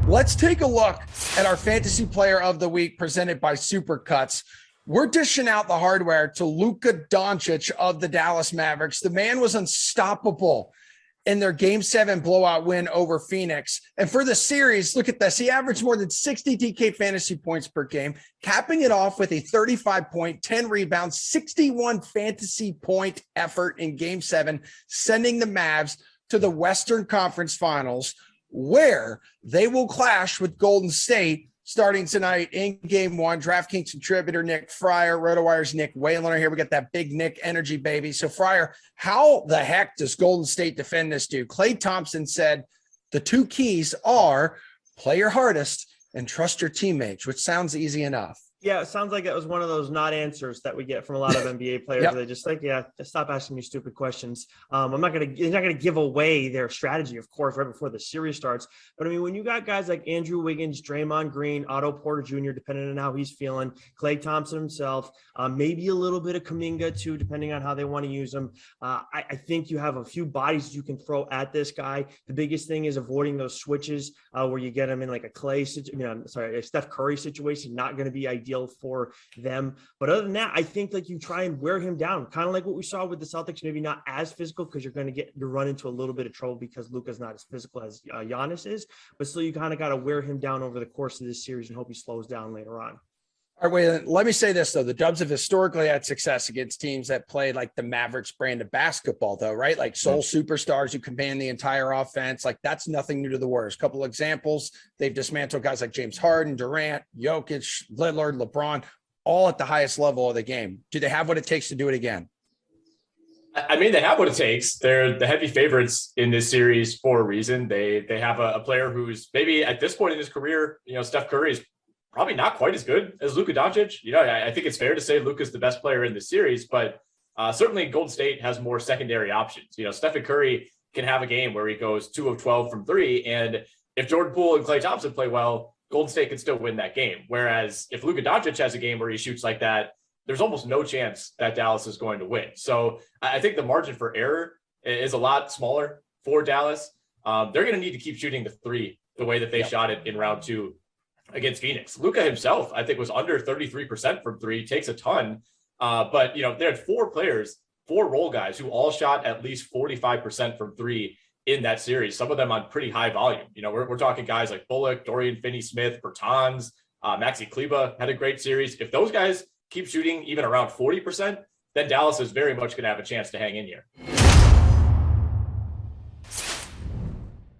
Let's take a look at our fantasy player of the week presented by Supercuts. We're dishing out the hardware to Luka Dončić of the Dallas Mavericks. The man was unstoppable in their Game 7 blowout win over Phoenix. And for the series, look at this. He averaged more than 60 DK fantasy points per game, capping it off with a 35-point, 10 rebounds, 61 fantasy point effort in Game 7, sending the Mavs to the Western Conference Finals, where they will clash with Golden State starting tonight in Game 1. DraftKings contributor Nick Friar, Rotowire's Nick Whalen are here. We got that big Nick energy, baby. So, Friar, how the heck does Golden State defend this dude? Klay Thompson said the two keys are play your hardest and trust your teammates, which sounds easy enough. Yeah, it sounds like that was one of those not answers that we get from a lot of NBA players. Yep. They just like, yeah, just stop asking me stupid questions. You're not gonna give away their strategy, of course, right before the series starts. But I mean, when you got guys like Andrew Wiggins, Draymond Green, Otto Porter Jr., depending on how he's feeling, Klay Thompson himself, maybe a little bit of Kuminga too, depending on how they want to use him. I think you have a few bodies you can throw at this guy. The biggest thing is avoiding those switches where you get him in like a Steph Curry situation. Not going to be ideal for them. But other than that, I think like you try and wear him down, kind of like what we saw with the Celtics, maybe not as physical because you're going to run into a little bit of trouble because Luka's not as physical as Giannis is, but still you kind of got to wear him down over the course of this series and hope he slows down later on. All right, wait, let me say this, though. The Dubs have historically had success against teams that play like the Mavericks brand of basketball, though, right? Like sole superstars who command the entire offense. Like that's nothing new to the Warriors. A couple examples, they've dismantled guys like James Harden, Durant, Jokic, Lillard, LeBron, all at the highest level of the game. Do they have what it takes to do it again? I mean, they have what it takes. They're the heavy favorites in this series for a reason. They have a player who's maybe at this point in his career, Steph Curry is probably not quite as good as Luka Doncic. I think it's fair to say Luka's the best player in the series, but certainly Golden State has more secondary options. Stephen Curry can have a game where he goes 2 of 12 from 3. And if Jordan Poole and Klay Thompson play well, Golden State can still win that game. Whereas if Luka Doncic has a game where he shoots like that, there's almost no chance that Dallas is going to win. So I think the margin for error is a lot smaller for Dallas. They're going to need to keep shooting the 3 the way that they shot it in round 2 against Phoenix. Luka himself, I think, was under 33% from 3, takes a ton. But, they had 4 players, 4 role guys who all shot at least 45% from 3 in that series, some of them on pretty high volume. We're talking guys like Bullock, Dorian Finney-Smith, Bertans, Maxi Kleber had a great series. If those guys keep shooting even around 40%, then Dallas is very much going to have a chance to hang in here.